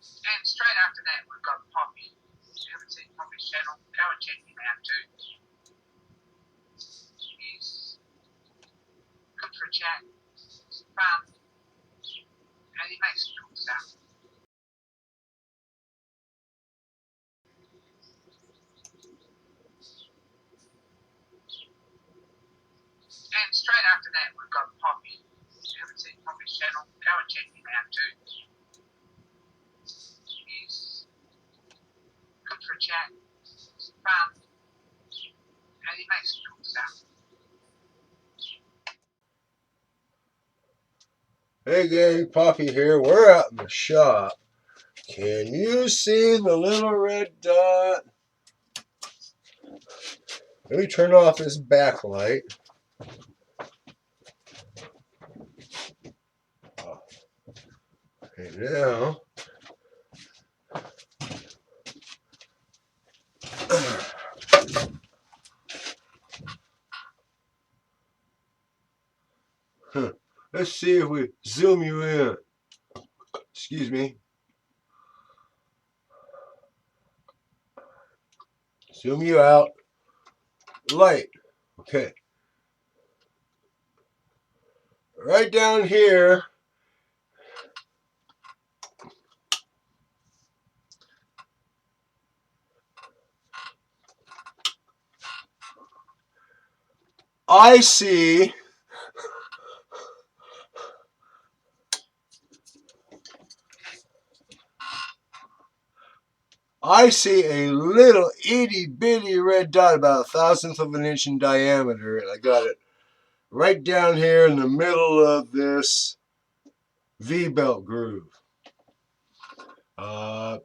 And straight after that, we've got Poppy. If you haven't seen Poppy's channel, go and check him out too. He's good for a chat, he's fun, and he makes cool stuff. And straight after that, we've got Poppy. If you haven't seen Poppy's channel, go and check him out too. He's good for a chat, he's fun, and he makes cool stuff. Hey gang, Poppy here. We're out in the shop. Can you see the little red dot? Let me turn off this backlight. Okay, now. Let's see if we zoom you in. Excuse me. Zoom you out. Light. Okay. Right down here. I see a little itty bitty red dot about 1/1000th of an inch in diameter, and I got it right down here in the middle of this V-belt groove. The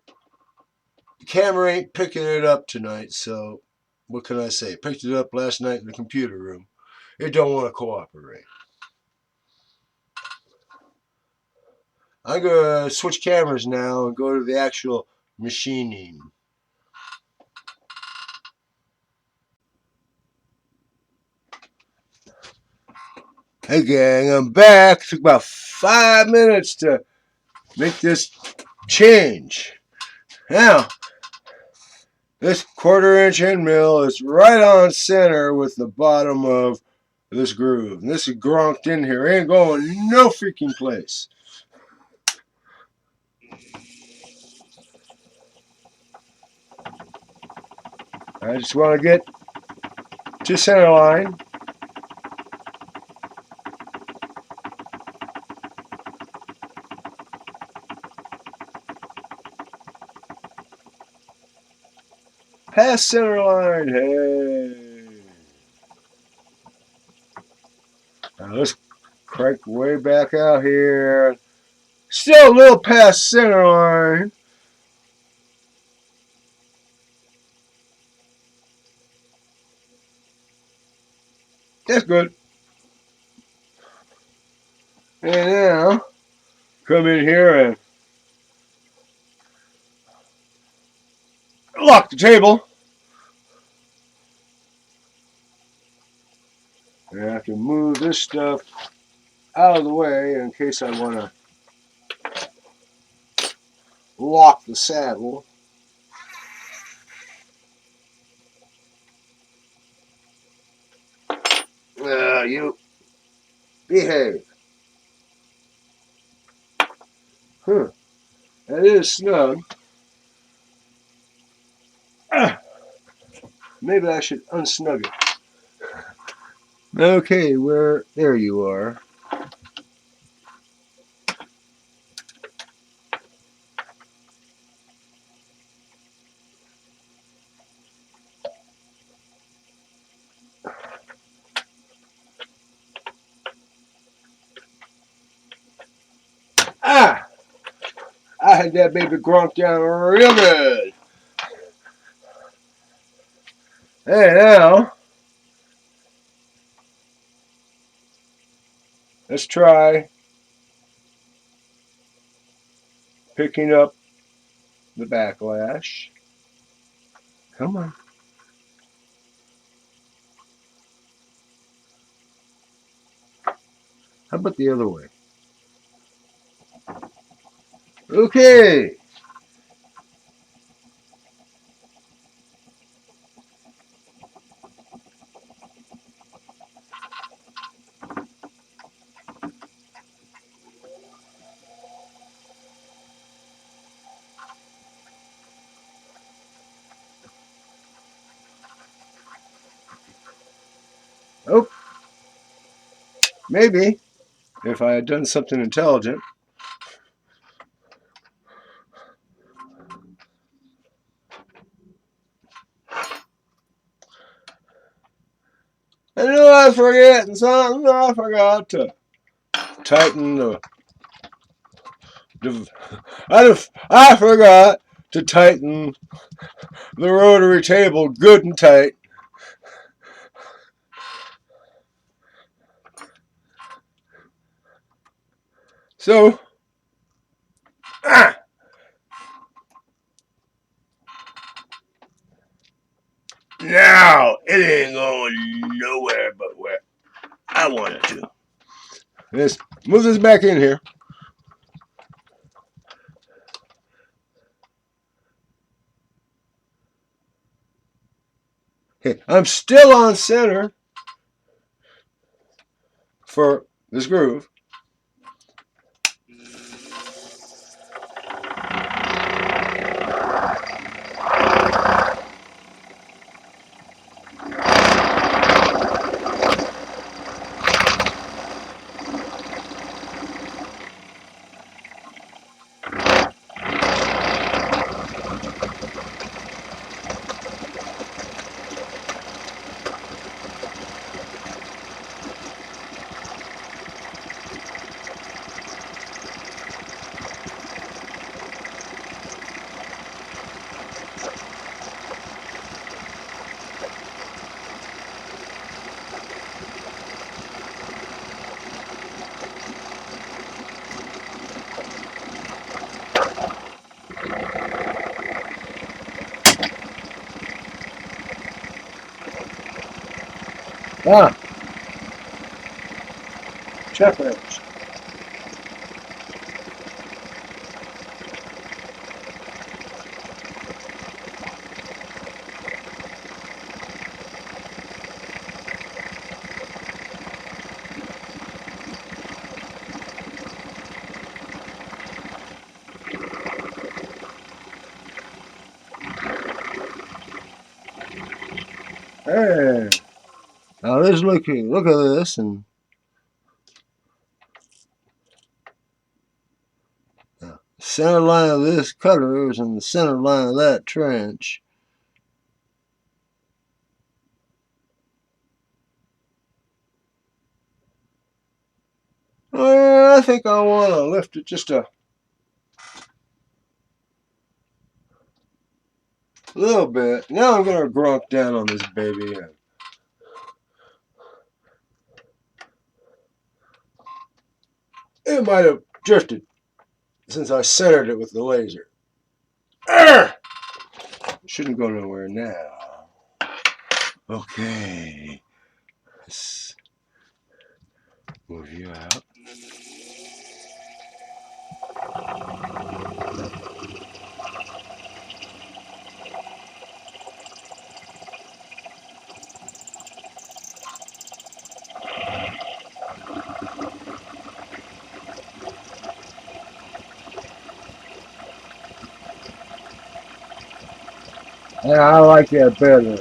camera ain't picking it up tonight, so what can I say? Picked it up last night in the computer room. It don't want to cooperate. I'm going to switch cameras now and go to the actual machining. Hey gang, I'm back. It took about 5 minutes to make this change. Now, this 1/4 inch end mill is right on center with the bottom of this groove. And this is gronked in here. Ain't going no freaking place. I just want to get to center line. Past center line. Hey. Now let's crank way back out here. Still a little past center line. That's good. And now, come in here and lock the table. And I have to move this stuff out of the way in case I want to lock the saddle. You behave. Huh. That is snug. Maybe I should unsnug it. Okay, there you are. I had that baby grunk down real good. Hey, now, let's try picking up the backlash. Come on. How about the other way? Okay. Oh, maybe if I had done something intelligent. I knew I was forgetting something. I forgot to tighten the. I forgot to tighten the rotary table good and tight. So, now it ain't going nowhere but where I want it to. Let's move this back in here. Okay, I'm still on center for this groove. Ah, check wrench. Hey, now let's look at this and center line of this cutter is in the center line of that trench. I think I want to lift it just a little bit. Now I'm going to grunk down on this baby. It might have drifted since I centered it with the laser. Shouldn't go nowhere now. Okay. Let's move you out. Yeah, I like that better.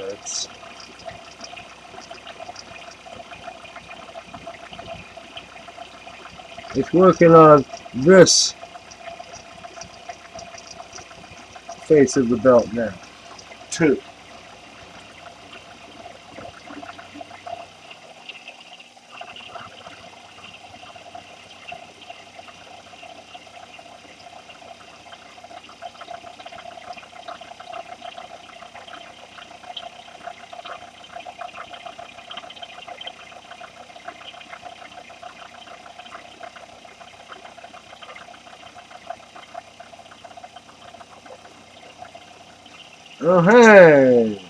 It's working on this face of the belt now, too. Oh, hey.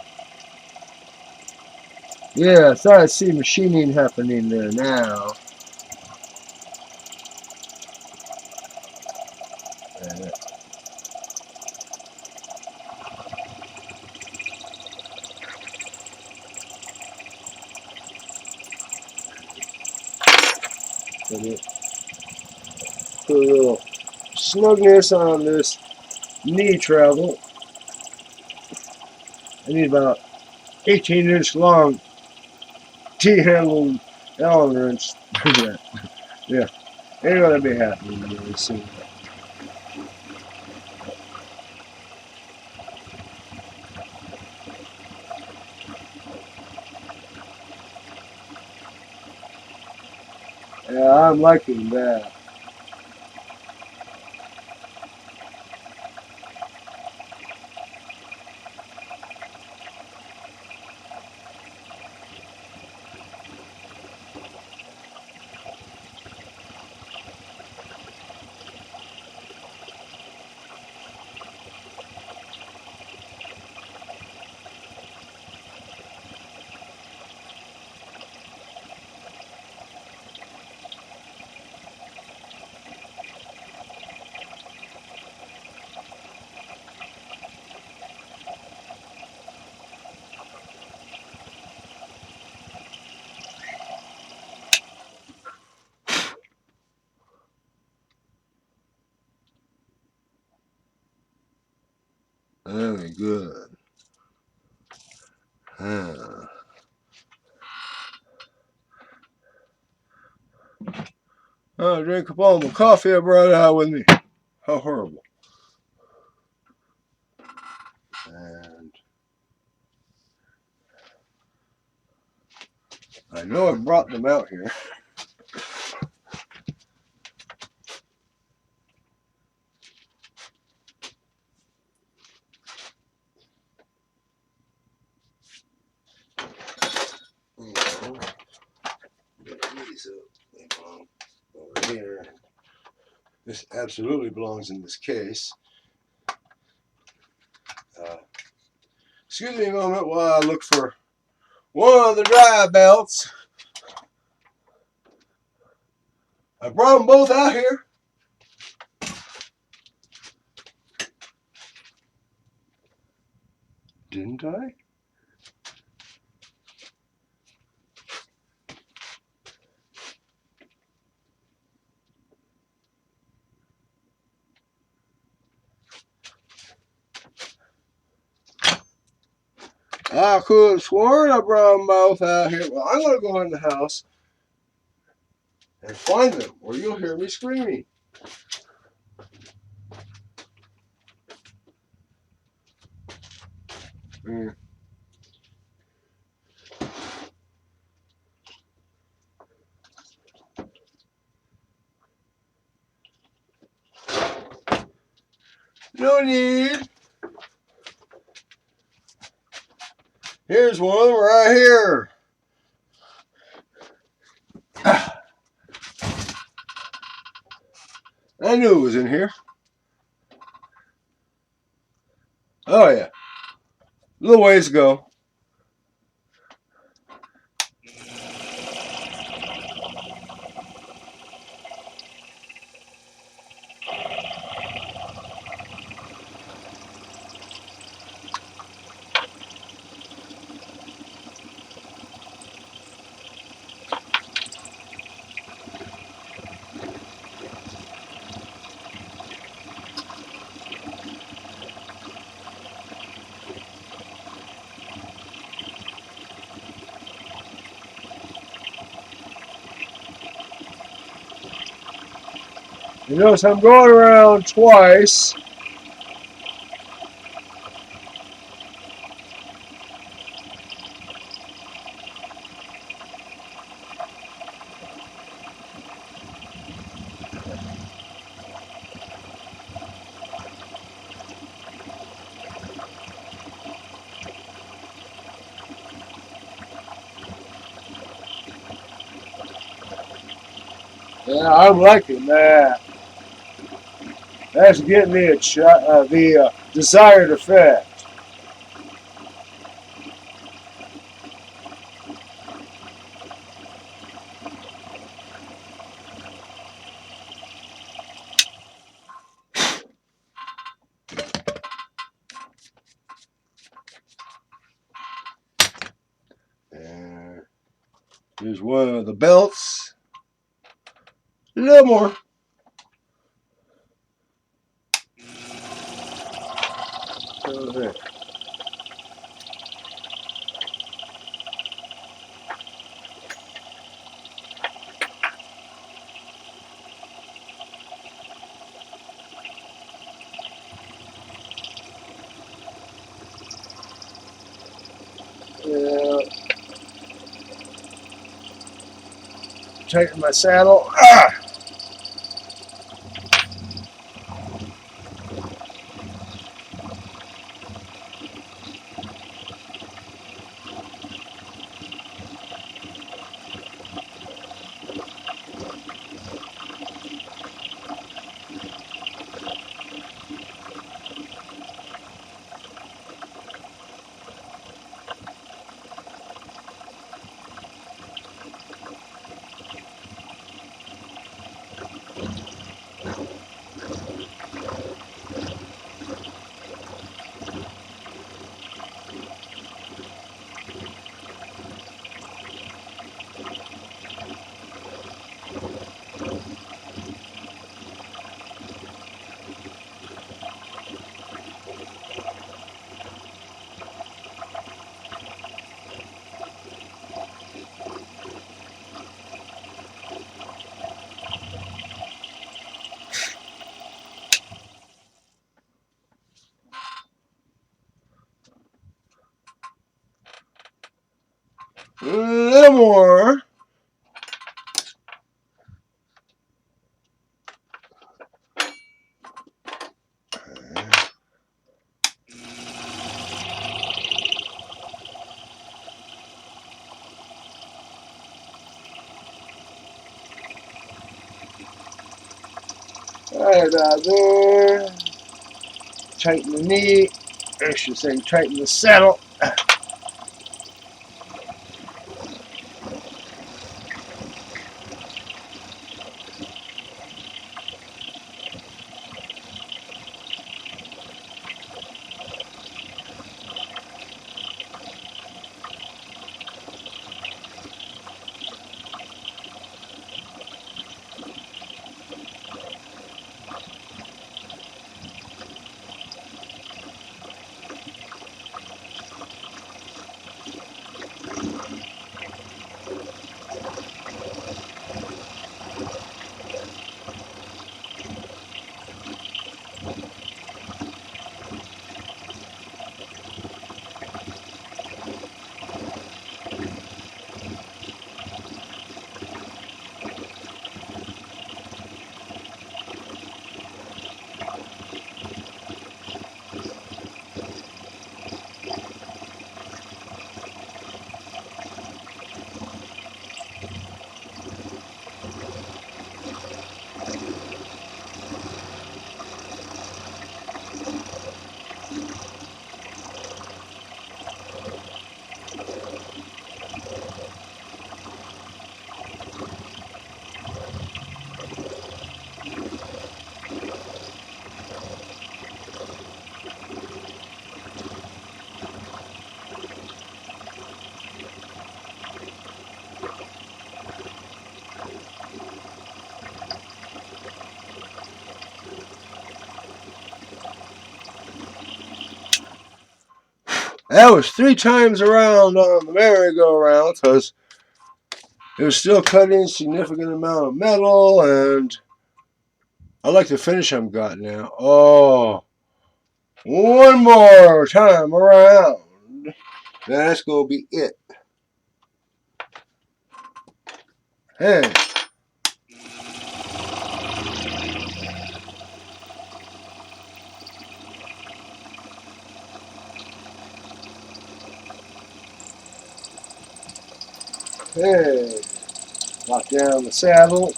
Yeah, so I see machining happening there now. Put a little snugness on this knee travel. I need about 18-inch long T-handle Allen wrench. Yeah, ain't gonna be happening very soon. Yeah, I'm liking that. Very good. Oh, drink up all the coffee I brought out with me. How horrible. And I know I brought them out here. These they belong over here. This absolutely belongs in this case. Excuse me a moment while I look for one of the dry belts. I brought them both out here. Didn't I? I could have sworn I brought them both out here. Well, I'm going to go in the house and find them, or you'll hear me screaming. Mm. No need. Here's one of them right here. I knew it was in here. Oh yeah. A little ways to go. You notice I'm going around twice. Yeah, I'm liking that. That's getting the desired effect. And here's one of the belts. A little more. tighten my saddle. Ah! A little more. Right about there. Tighten the knee. I should say tighten the saddle. That was 3 times around on the merry-go-round because it was still cutting a significant amount of metal, and I like the finish I've got now. Oh, one more time around. That's going to be it. Hey. Hey. Lock down the saddle.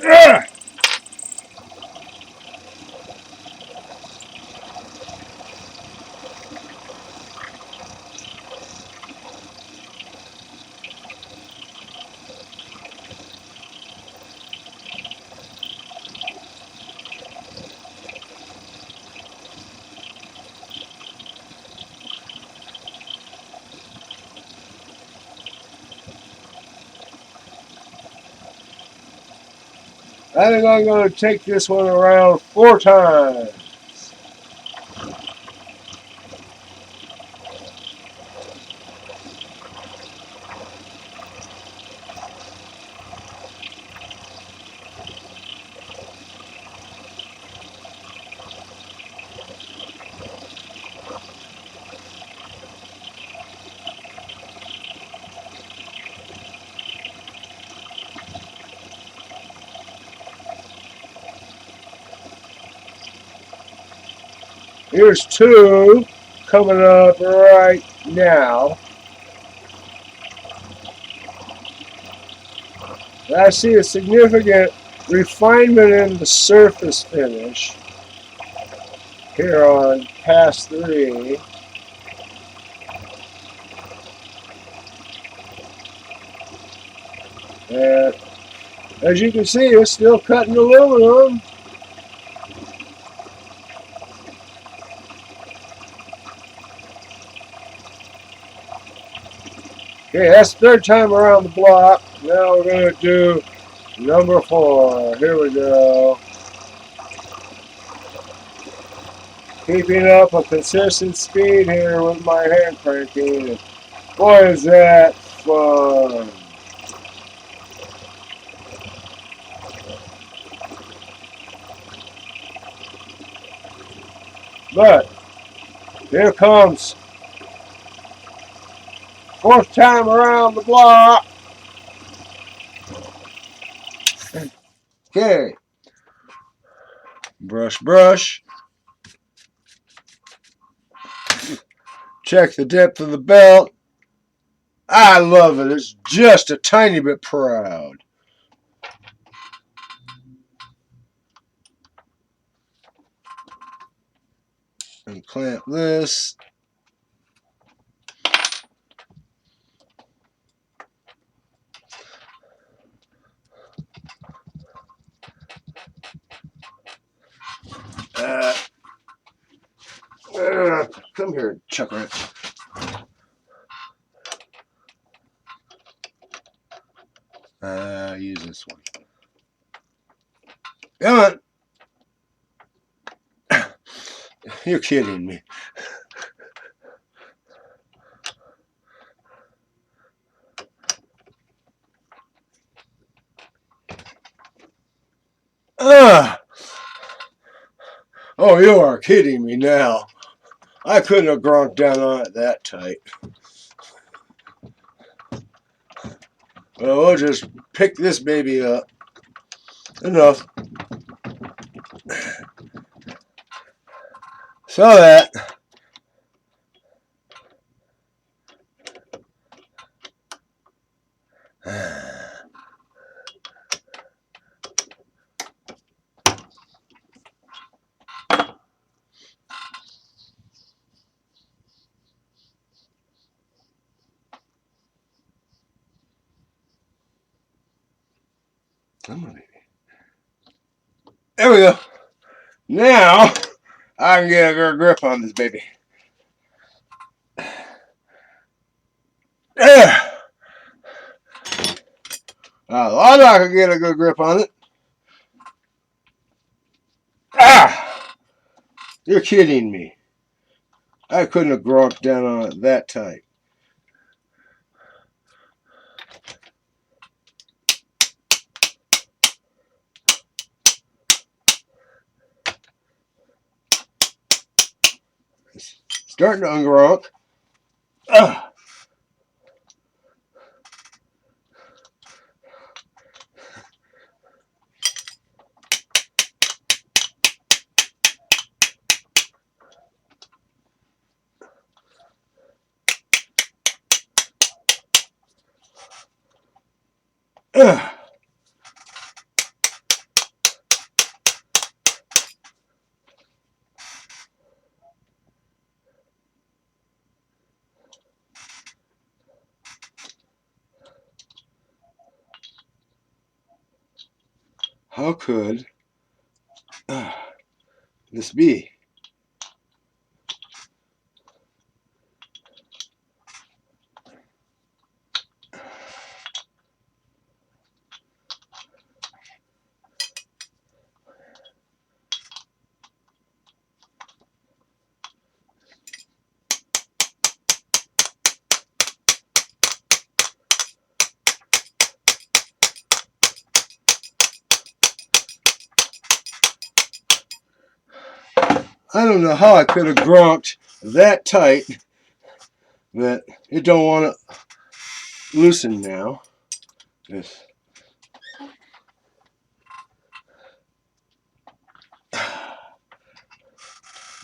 Ah! I think I'm going to take this one around 4 times. Here's two coming up right now. I see a significant refinement in the surface finish here on pass 3. And as you can see, it's still cutting aluminum. Okay, that's the third time around the block. Now we're going to do number 4. Here we go. Keeping up a consistent speed here with my hand cranking. Boy, is that fun. But here comes fourth time around the block. Okay. Brush, brush. Check the depth of the belt. I love it. It's just a tiny bit proud. And clamp this. Come here, Chuck Wrench. Use this one. Come on. You're kidding me. Oh, you are kidding me now. I couldn't have gronked down on it that tight. Well, we'll just pick this baby up. Enough. So that come on, baby. There we go. Now I can get a good grip on this baby. I thought I could get a good grip on it. You're kidding me. I couldn't have gronked down on it that tight. It's starting to ungronk. How could this be? I don't know how I could have gronked that tight that it don't want to loosen now. This.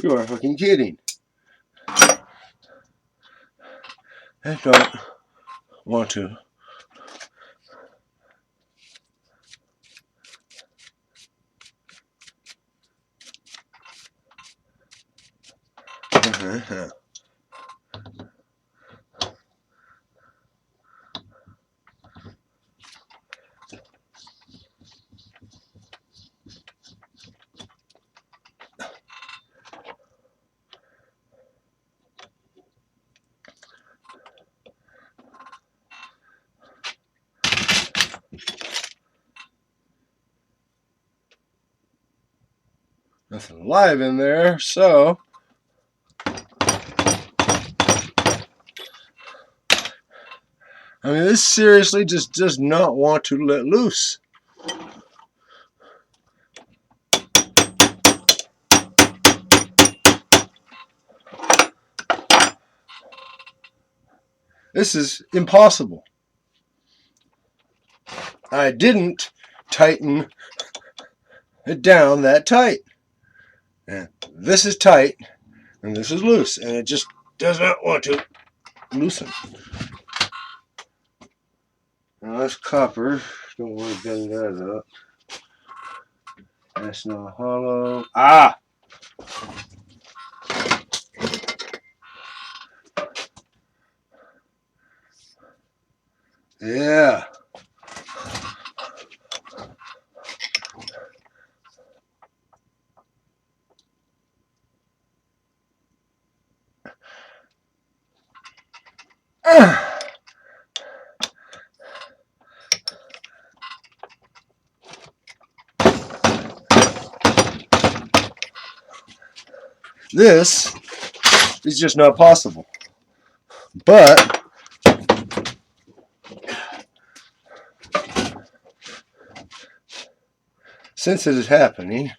You are fucking kidding. I don't want to. Nothing alive in there, so I mean, this seriously just does not want to let loose. This is impossible. I didn't tighten it down that tight. And this is tight, and this is loose, and it just does not want to loosen. Now that's copper. Don't want to bend that up. That's not hollow. Ah! Yeah. This is just not possible. But since it is happening,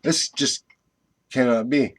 this just cannot be.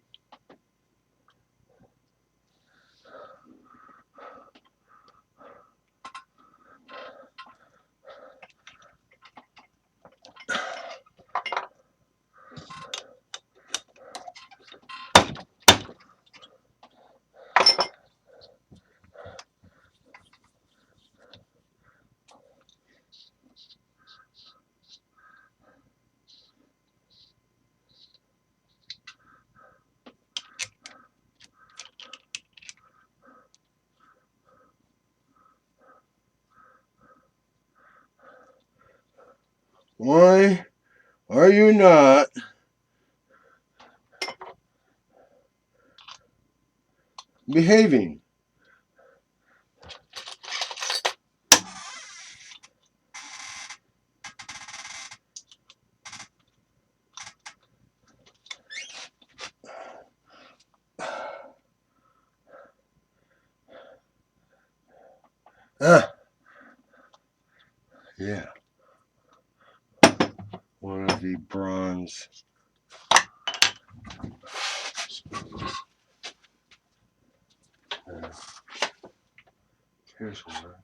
Why are you not behaving? Yeah. One of the bronze. Here's one.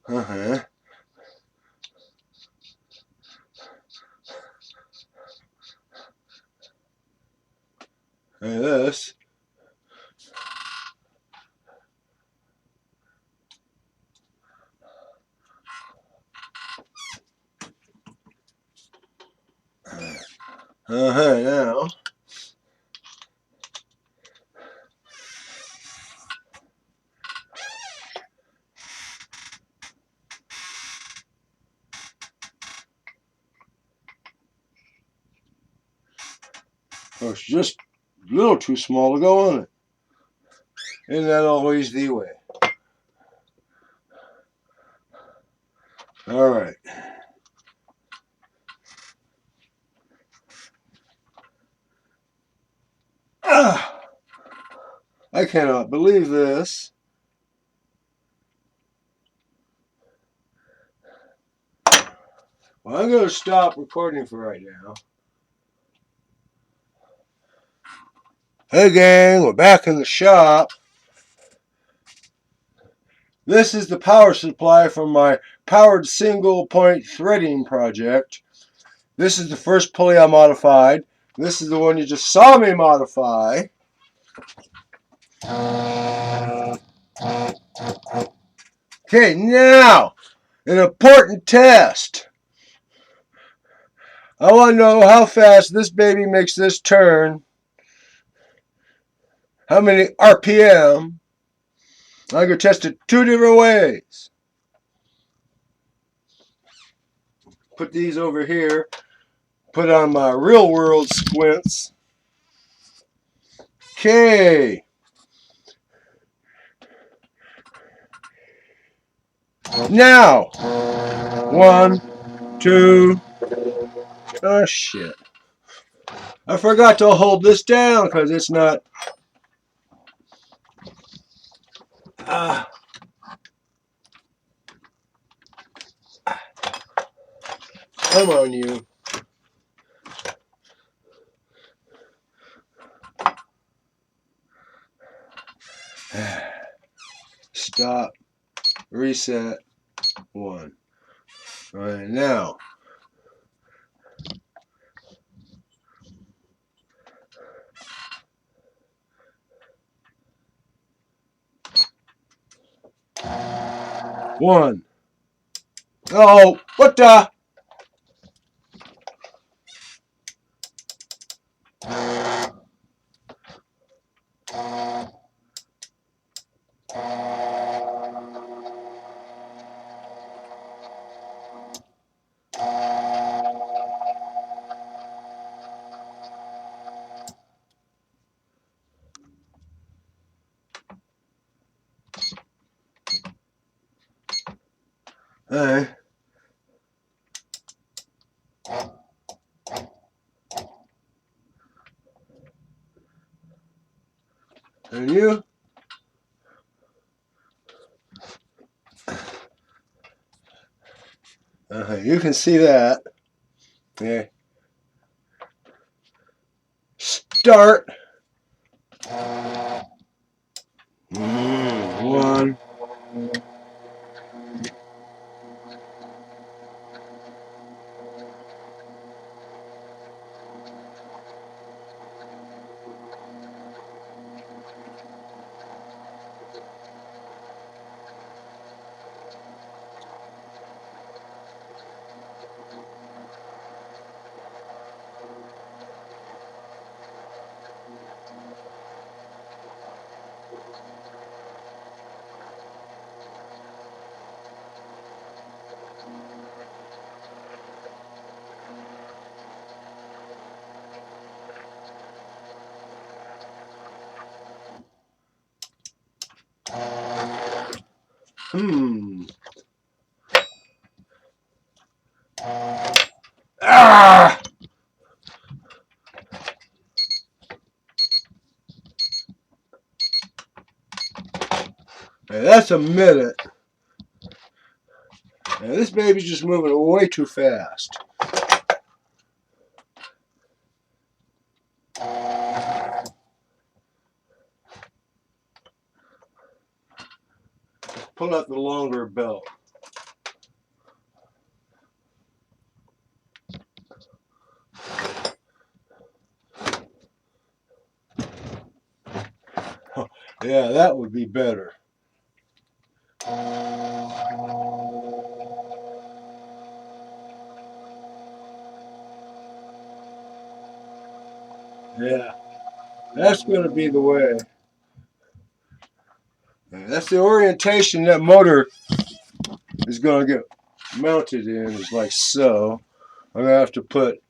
Uh-huh. And this. Uh-huh, now. Oh, it's just a little too small to go on it. Isn't that always the way? All right. I cannot believe this. Well, I'm going to stop recording for right now. Hey gang, we're back in the shop. This is the power supply from my powered single point threading project. This is the first pulley I modified. This is the one you just saw me modify. Okay, now, an important test. I want to know how fast this baby makes this turn. How many RPM. I'm going to test it 2 different ways. Put these over here. Put on my real world squints. Okay. Now, 1, 2. Oh shit. I forgot to hold this down because it's not. Come on, you. Stop. Reset. 1. All right, now. One. Oh, what the? All right. And you? You can see that. Okay. Start. 1. Ah! Hey, that's a minute. Now, this baby's just moving way too fast. Pull out the longer belt. Yeah, that would be better. Yeah, that's going to be the way. Yeah, that's the orientation that motor is going to get mounted in, is like so. I'm going to have to put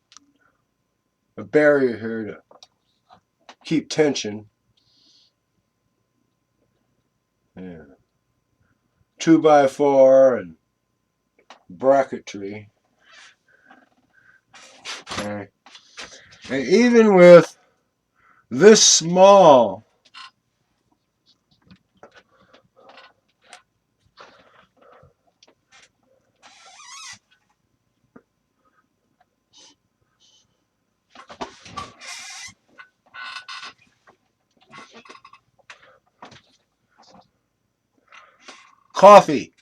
a barrier here to keep tension. Yeah. 2x4 and bracketry. Okay. And even with this small, coffee.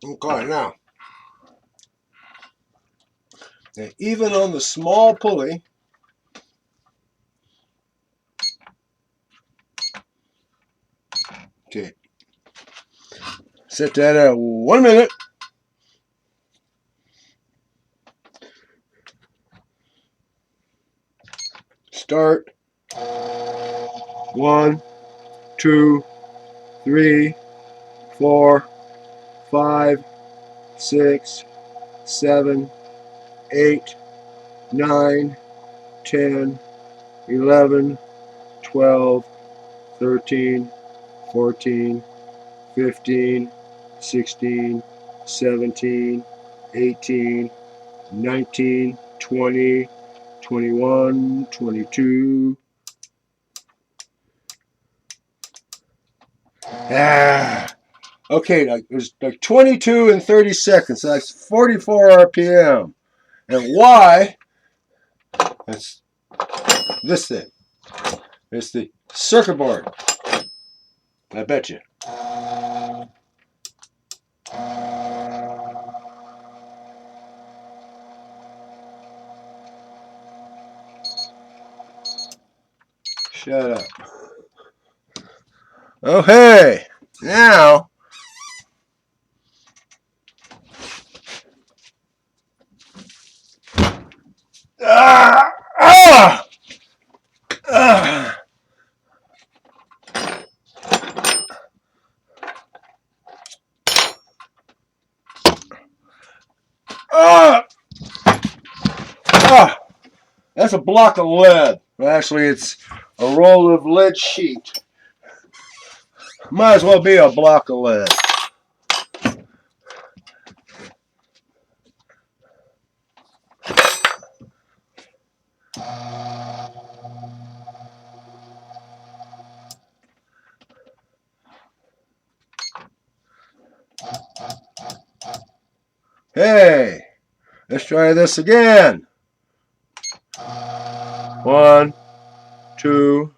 Okay, now, even on the small pulley, okay, set that at 1 minute. Start. 1, 2, 3, 4, 5, 6, 7, 8, 9, 10, 11, 12, 13, 14, 15, 16, 17, 18, 19, 20, 21, 22. Okay, there's like 22 and 30 seconds. So that's 44 RPM. And why? That's this thing. It's the circuit board. I bet you. Shut up. Okay, now ah, ah, ah, ah, ah. That's a block of lead. Actually, it's a roll of lead sheet. Might as well be a block of lead. Hey, let's try this again. 1, 2,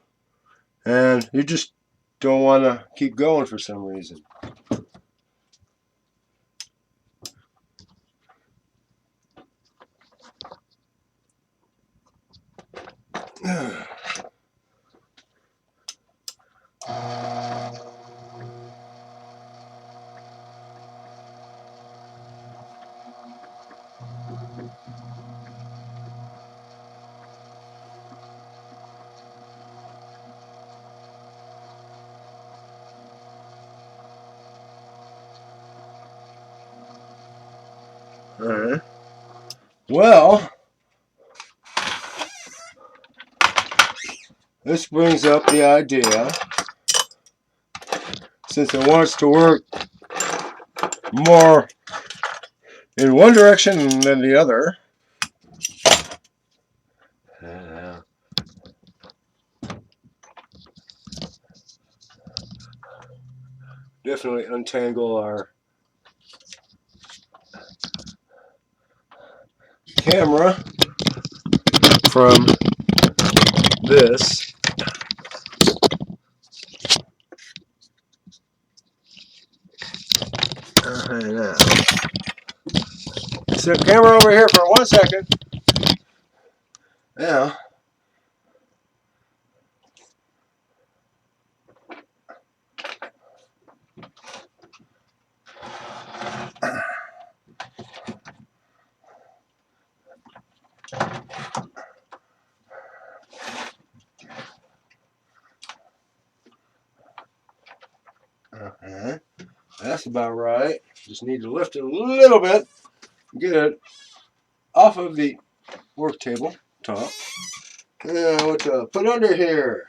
and you just don't want to keep going for some reason. Alright. Well, this brings up the idea, since it wants to work more in one direction than the other. Definitely untangle our camera from this. Now. Set camera over here for 1 second. Now, that's about right. Just need to lift it a little bit, get it off of the work table top. Now, what to put under here?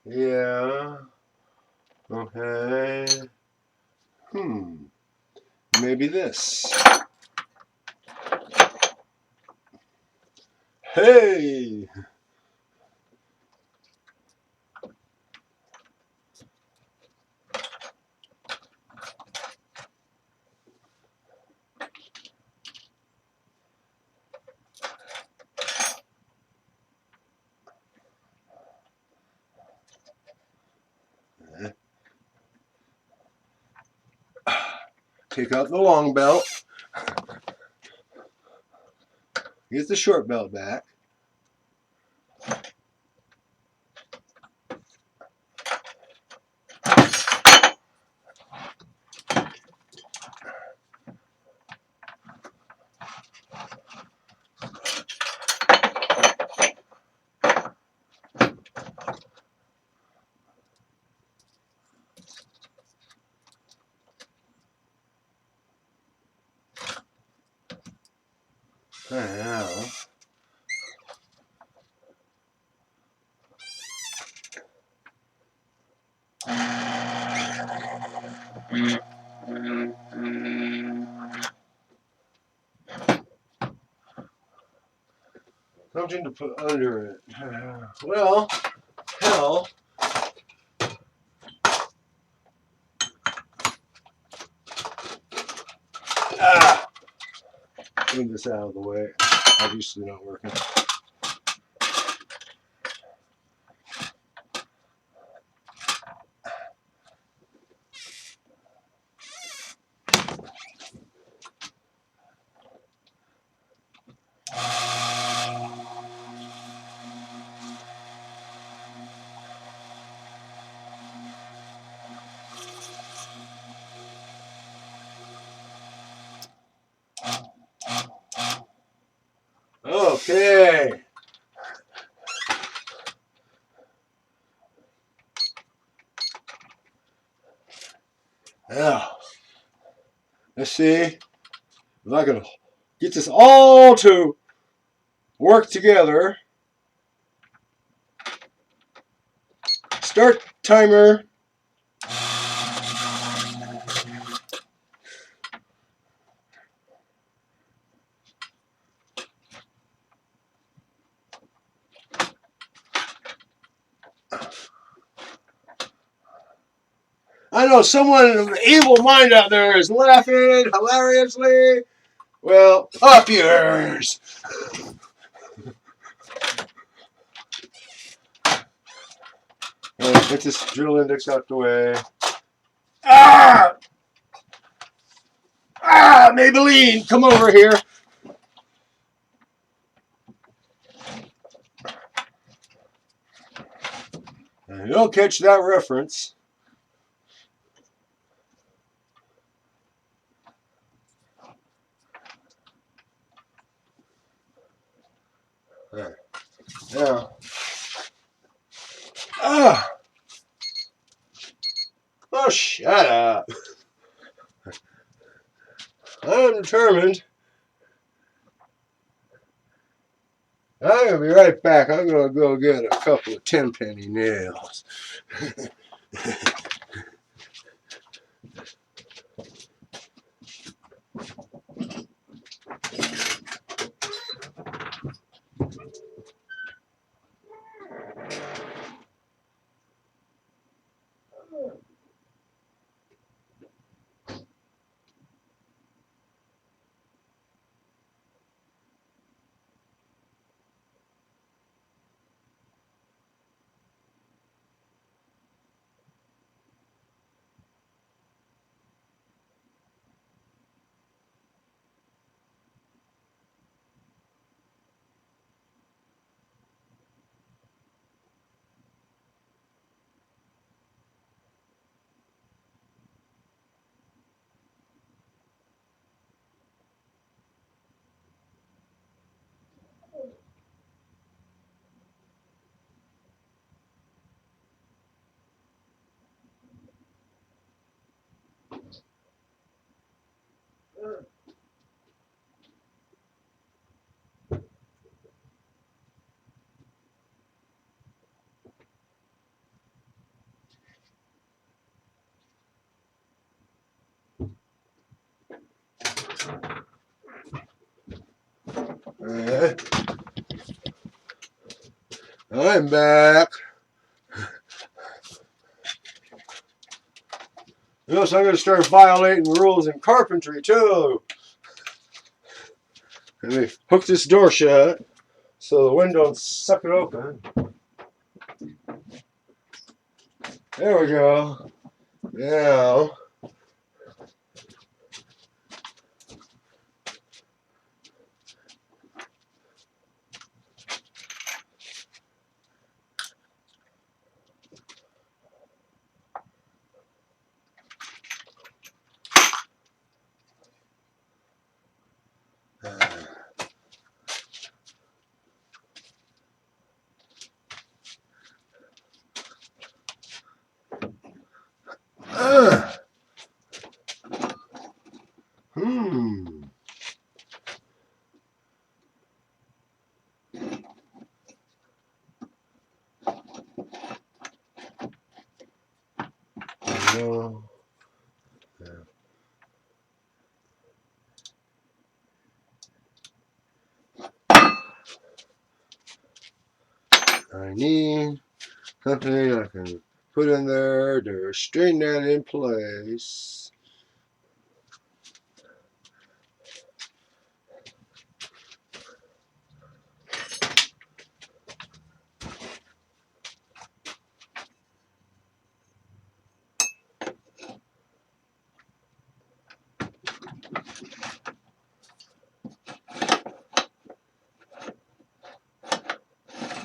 Yeah. Okay. Maybe this. Hey! Take out the long belt. Get the short belt back. Now, something to put under it. Well, hell. Move this out of the way. Obviously not working. Okay. Now, let's see if I can get this all to work together. Start timer. I know someone of an evil mind out there is laughing hilariously. Well, up yours. Get this drill index out the way. Ah! Ah, Maybelline, come over here. You don't catch that reference. There. Now. Ah! Oh, shut up. I'm determined. I'm going to be right back. I'm going to go get a couple of 10-penny nails. I'm back. Yes, I'm going to start violating rules in carpentry, too. Let me hook this door shut so the wind don't suck it open. There we go. Now, I need something I can put in there to straighten that in place.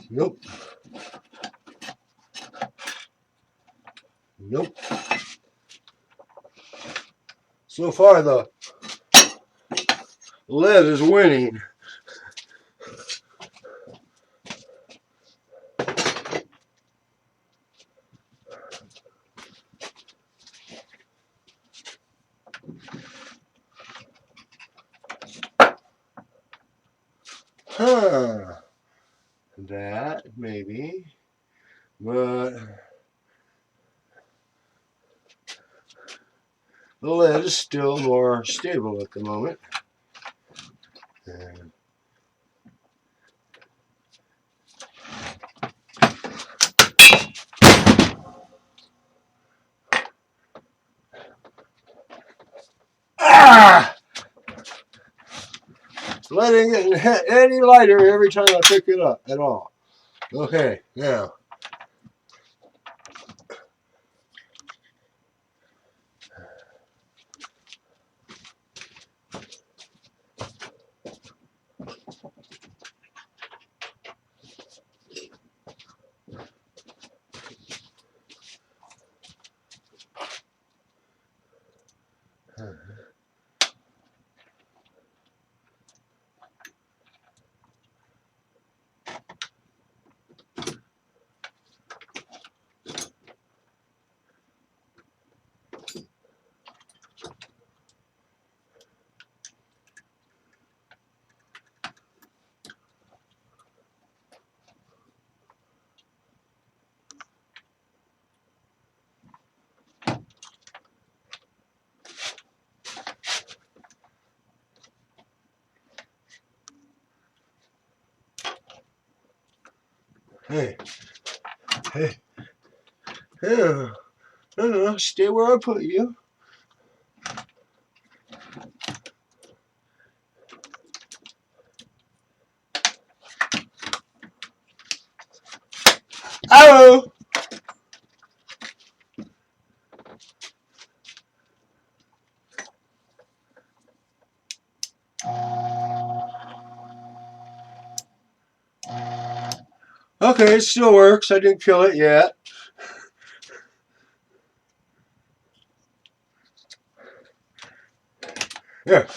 Nope. Nope. So far the lead is winning. Huh. That maybe. But the lead is still more stable at the moment. And ah! Lead ain't getting any lighter every time I pick it up at all. Okay, now. Hey, hey, yeah. No, stay where I put you. Oh! Okay, it still works. I didn't kill it yet. Yeah,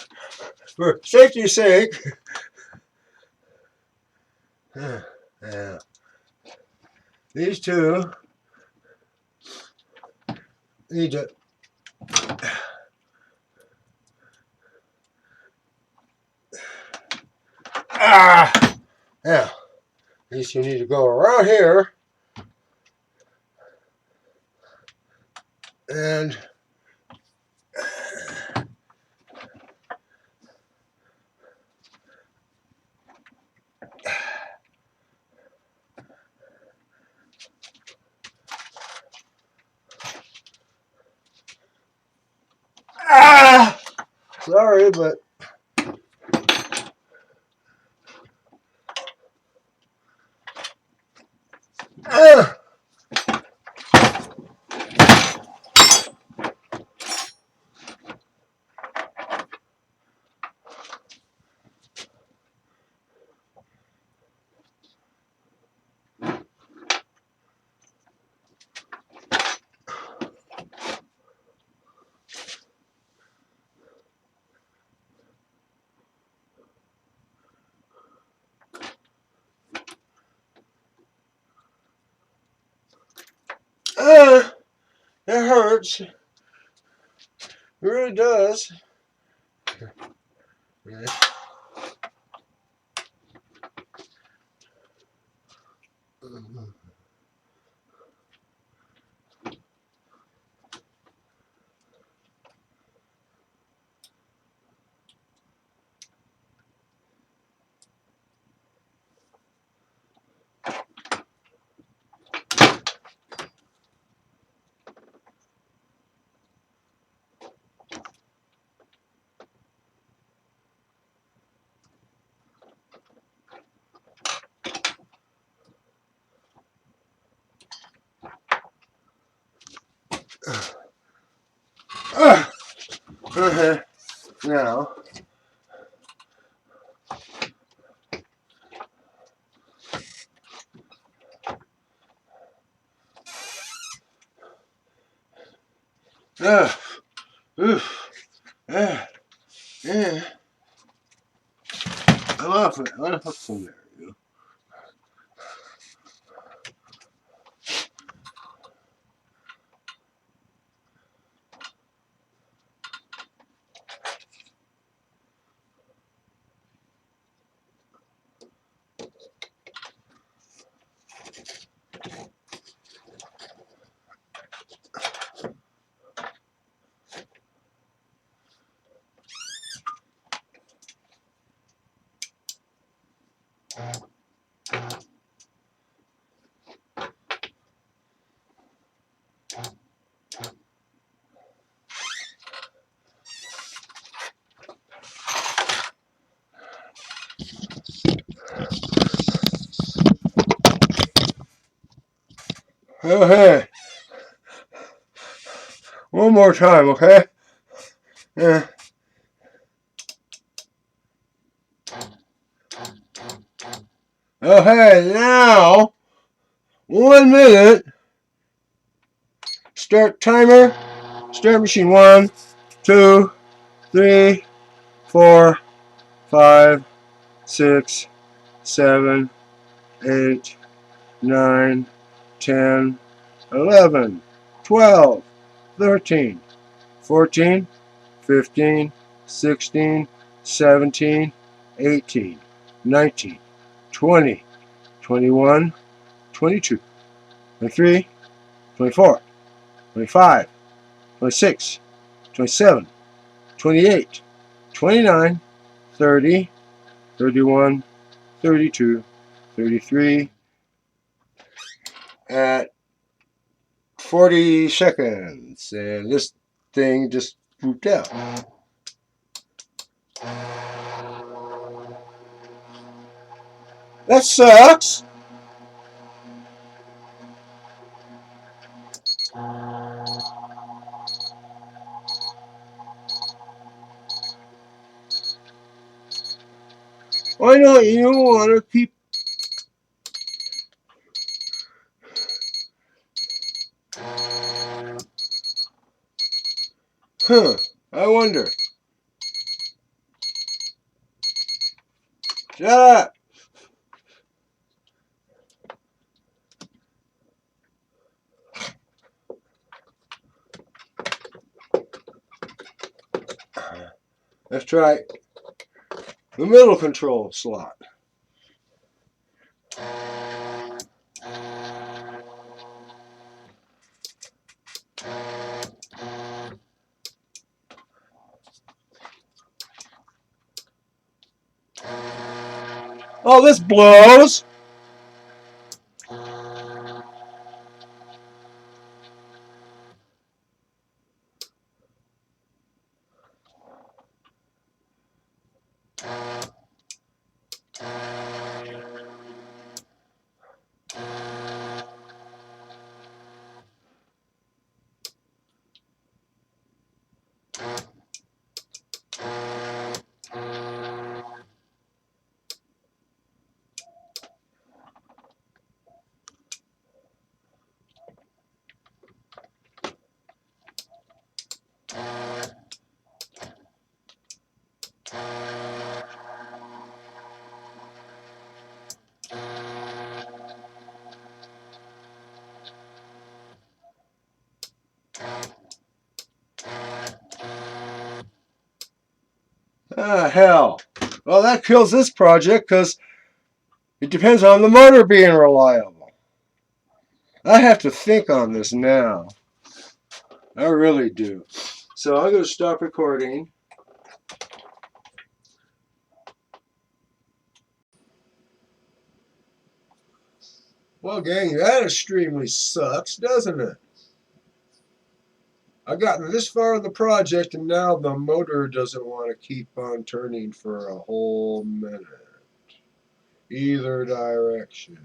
for safety's sake. Yeah. These two need to. Ah! Yeah. These two need to go around here. And. Ah! Sorry, but. Ah! Ah! It hurts. It really does. Yeah. Now, yeah. I'm off it. I'm off from there. Okay. One more time, okay? Yeah. Okay, now, 1 minute. Start timer. Start machine. 1, 2, 3, 4, 5, 6, 7, 8, 9, 10, 11, 12, 13, 14, 15, 16, 17, 18, 19, 20, 21, 22, 23, 24, 25, 26, 27, 28, 29, 30, 31, 32, 33, at 40 seconds. And this thing just pooped out. That sucks. Why don't you want to keep... Huh. I wonder. Shut up. Let's try the middle control slot. Oh, this blows. Ah, hell. Well, that kills this project because it depends on the motor being reliable. I have to think on this now. I really do. So I'm going to stop recording. Well, gang, that extremely sucks, doesn't it? I've gotten this far in the project, and now the motor doesn't want to keep on turning for a whole minute. Either direction.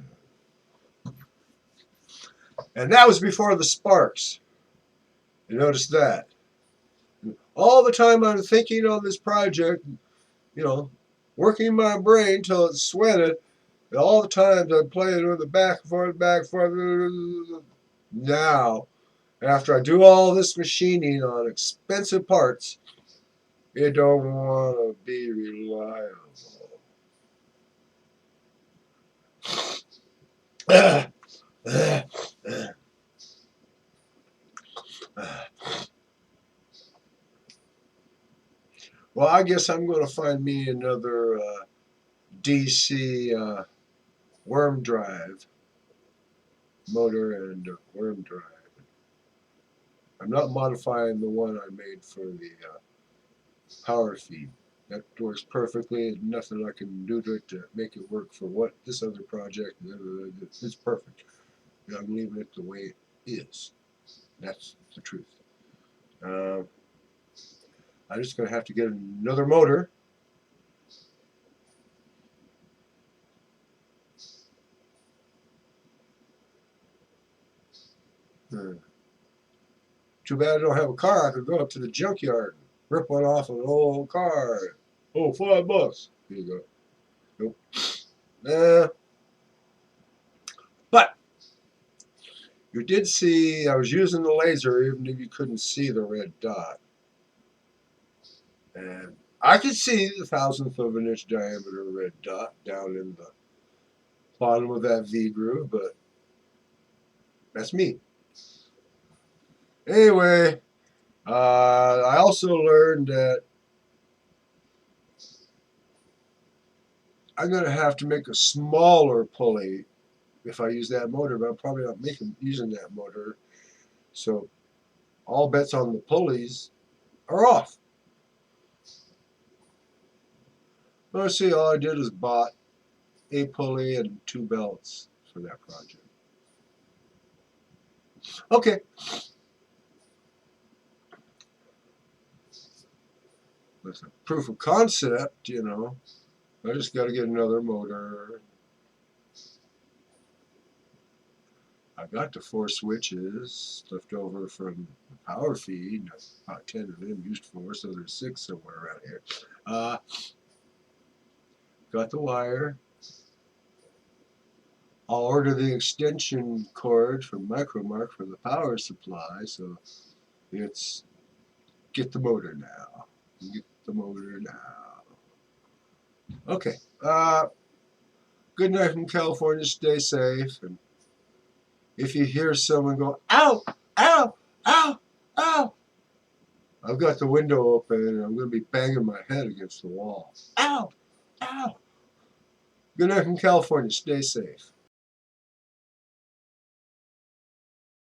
And that was before the sparks. You notice that? all the time I'm thinking on this project, working my brain till it's sweated. And all the times I'm playing with the back and forth, back and forth. Now, after I do all this machining on expensive parts, it don't want to be reliable. Well, I guess I'm going to find me another DC worm drive motor and worm drive. I'm not modifying the one I made for the power feed. That works perfectly. Nothing I can do to it to make it work for what this other project. It's perfect. I'm leaving it the way it is. That's the truth. I'm just going to have to get another motor. Too bad I don't have a car. I could go up to the junkyard and rip one off of an old car. Oh, $5. Here you go. Nope. But you did see I was using the laser even if you couldn't see the red dot. And I could see the thousandth of an inch diameter red dot down in the bottom of that V groove, but that's me. Anyway, I also learned that I'm going to have to make a smaller pulley if I use that motor, but I'm probably not using that motor. So all bets on the pulleys are off. Let's see, all I did is bought a pulley and 2 belts for that project. Okay. That's a proof of concept, I just got to get another motor. I've got the 4 switches left over from the power feed. About 10 of them used for, so there's 6 somewhere around here. Got the wire. I'll order the extension cord from Micromark for the power supply, so it's get the motor now. Get the motor now. Okay. Good night from California. Stay safe. And if you hear someone go, ow, ow, ow, ow, I've got the window open and I'm going to be banging my head against the wall. Ow, ow. Good night from California. Stay safe.